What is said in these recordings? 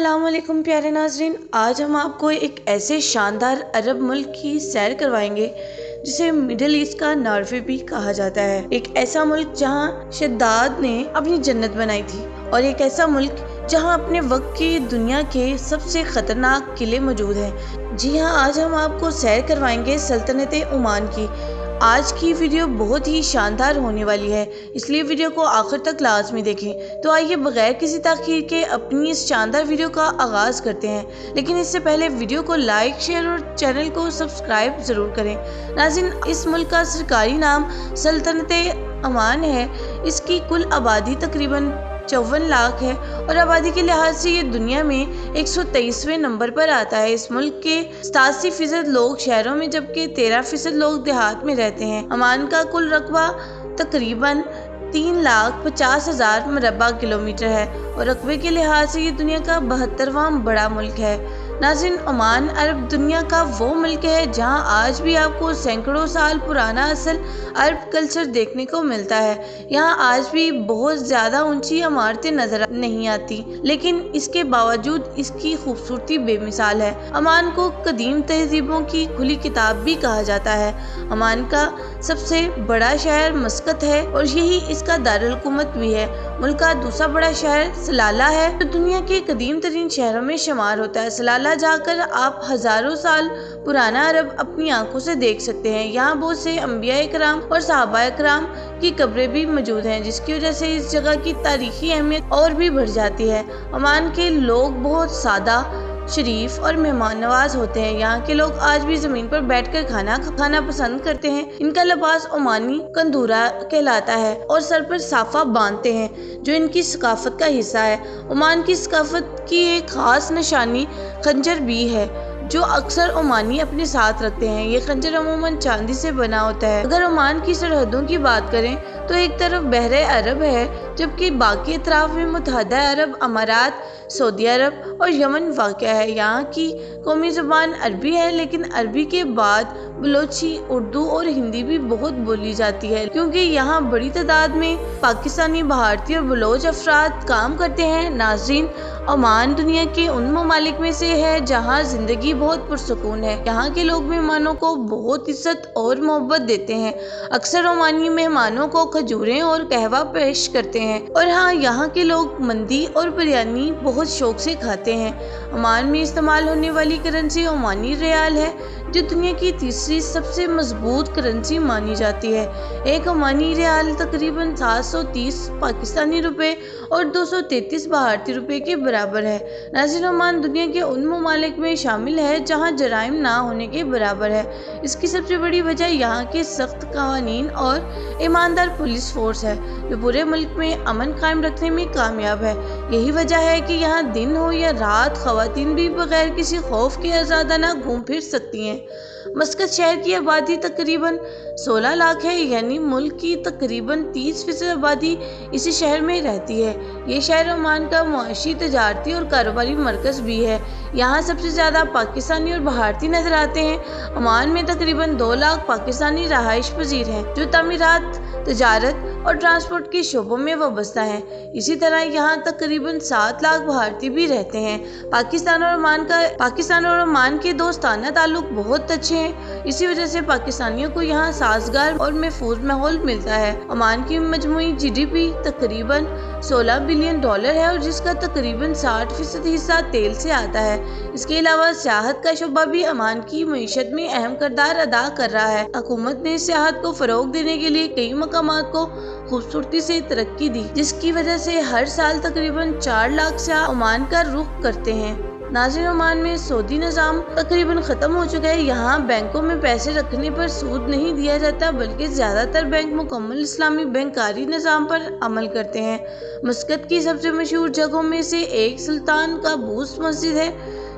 अस्सलामुअलैकुम प्यारे नाजरीन, आज हम आपको एक ऐसे शानदार अरब मुल्क की सैर करवाएंगे जिसे मिडिल ईस्ट का नॉर्वे भी कहा जाता है। एक ऐसा मुल्क जहां शद्दाद ने अपनी जन्नत बनाई थी और एक ऐसा मुल्क जहां अपने वक्त की दुनिया के सबसे खतरनाक किले मौजूद हैं। जी हाँ, आज हम आपको सैर करवाएंगे सल्तनत ओमान की। आज की वीडियो बहुत ही शानदार होने वाली है, इसलिए वीडियो को आखिर तक लाजमी देखें। तो आइए बगैर किसी ताख़ीर के अपनी इस शानदार वीडियो का आगाज़ करते हैं, लेकिन इससे पहले वीडियो को लाइक, शेयर और चैनल को सब्सक्राइब ज़रूर करें। नाज़रीन, इस मुल्क का सरकारी नाम सल्तनत ओमान है। इसकी कुल आबादी तकरीबन 54 लाख है और आबादी के लिहाज से ये दुनिया में 123वें नंबर पर आता है। इस मुल्क के 87% लोग शहरों में जबकि 13% लोग देहात में रहते हैं। ओमान का कुल रकबा तकरीबन 3,50,000 मुरब्बा किलोमीटर है और रकबे के लिहाज से ये दुनिया का 72वां बड़ा मुल्क है। नाज़रीन, ओमान अरब दुनिया का वो मुल्क है जहां आज भी आपको सैकड़ों साल पुराना असल अरब कल्चर देखने को मिलता है। यहां आज भी बहुत ज़्यादा ऊंची इमारतें नजर नहीं आती, लेकिन इसके बावजूद इसकी खूबसूरती बेमिसाल है। ओमान को कदीम तहजीबों की खुली किताब भी कहा जाता है। ओमान का सबसे बड़ा शहर मस्कत है और यही इसका दारुल हुकूमत भी है। मुल्क का दूसरा बड़ा शहर सलाला है जो दुनिया के कदीम तरीन शहरों में शुमार होता है। सलाला जाकर आप हजारों साल पुराना अरब अपनी आंखों से देख सकते हैं। यहाँ बहुत से अंबिया इकराम और सहाबा इकराम की कब्रें भी मौजूद हैं, जिसकी वजह से इस जगह की तारीखी अहमियत और भी बढ़ जाती है। ओमान के लोग बहुत सादा, शरीफ और मेहमान नवाज होते हैं। यहाँ के लोग आज भी जमीन पर बैठकर खाना खाना पसंद करते हैं। इनका लिबास ओमानी कंदूरा कहलाता है और सर पर साफा बांधते हैं, जो इनकी सकाफत का हिस्सा है। ओमान की सकाफत की एक खास निशानी खंजर भी है, जो अक्सर ओमानी अपने साथ रखते हैं। ये खंजर अमूमन चांदी से बना होता है। अगर ओमान की सरहदों की बात करें तो एक तरफ बहरे अरब है, जबकि बाकी अतराफ में मुत्तहदा अरब अमारात, सऊदी अरब और यमन वाक़या है। यहाँ की कौमी ज़ुबान अरबी है, लेकिन अरबी के बाद बलोची, उर्दू और हिंदी भी बहुत बोली जाती है, क्योंकि यहाँ बड़ी तादाद में पाकिस्तानी, भारतीय और बलोच अफराद काम करते हैं। नाज़रीन, ओमान दुनिया के उन ममालिक में से है जहाँ ज़िंदगी बहुत पुरसकून है। यहाँ के लोग मेहमानों को बहुत इज्जत और मोहब्बत देते हैं। अक्सर ओमानी मेहमानों को खजूरें और कहवा पेश करते हैं और हाँ, यहाँ के लोग मंदी और बिरयानी बहुत शौक से खाते हैं। ओमान में इस्तेमाल होने वाली करेंसी ओमानी रियाल है, जो दुनिया की तीसरी सबसे मजबूत करेंसी मानी जाती है। एक ओमानी रियाल तकरीबन 730 पाकिस्तानी रुपए और 233 भारतीय रुपए के बराबर है। नाज़रीन, ओमान दुनिया के उन ममालिक में शामिल है जहाँ जराइम ना होने के बराबर है। इसकी सबसे बड़ी वजह यहाँ के सख्त कानून और ईमानदार पुलिस फोर्स है, जो पूरे मुल्क में अमन कायम रखने में कामयाब है। यही वजह है कि यहाँ दिन हो या रात खवातीन भी बगैर किसी खौफ के आज़ादाना घूम फिर सकती हैं। मस्कत शहर की आबादी तकरीबन 16 लाख है, यानी मुल्क की तकरीबन 30% आबादी इसी शहर में रहती है। ये शहर ओमान का मुआशी, तजारती और कारोबारी मरकज़ भी है। यहाँ सबसे ज़्यादा पाकिस्तानी और भारतीय नजर आते हैं। ओमान में तकरीबन 2 लाख पाकिस्तानी रहाइश पजीर हैं, जो तमीरात, तजारत और ट्रांसपोर्ट के शोबों में वाबस्ता हैं। इसी तरह यहाँ तकरीबन 7 लाख भारतीय भी रहते हैं। पाकिस्तान और ओमान के दोस्ताना ताल्लुक बहुत अच्छे हैं। इसी वजह से पाकिस्तानियों को यहाँ साजगार और महफूज माहौल मिलता है। ओमान की मजमूई GDP तकरीबन $16 बिलियन है और जिसका तकरीबन 60% हिस्सा तेल से आता है। इसके अलावा सियाहत का शोबा भी ओमान की मईशत में अहम किरदार अदा कर रहा है। हुकूमत ने सियाहत को फरोग देने के लिए कई मकामात को खूबसूरती से तरक्की दी, जिसकी वजह से हर साल तकरीबन 4 लाख सियाह ओमान का रुख करते हैं। नाज़रीन, ओमान में सऊदी निज़ाम तकरीबन ख़त्म हो चुका है। यहाँ बैंकों में पैसे रखने पर सूद नहीं दिया जाता, बल्कि ज़्यादातर बैंक मुकम्मल इस्लामी बैंकारी निज़ाम पर अमल करते हैं। मस्कत की सबसे मशहूर जगहों में से एक सुल्तान काबूस मस्जिद है,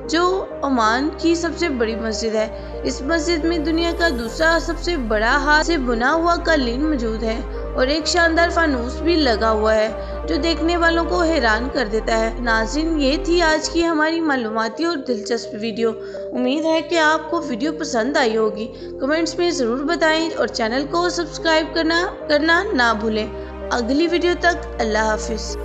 जो ओमान की सबसे बड़ी मस्जिद है। इस मस्जिद में दुनिया का दूसरा सबसे बड़ा हाथ से बुना हुआ कालीन मौजूद है और एक शानदार फानूस भी लगा हुआ है, जो देखने वालों को हैरान कर देता है। नाज़रीन, ये थी आज की हमारी मालूमाती और दिलचस्प वीडियो। उम्मीद है कि आपको वीडियो पसंद आई होगी। कमेंट्स में ज़रूर बताएं और चैनल को सब्सक्राइब करना ना भूलें। अगली वीडियो तक अल्लाह हाफिज़।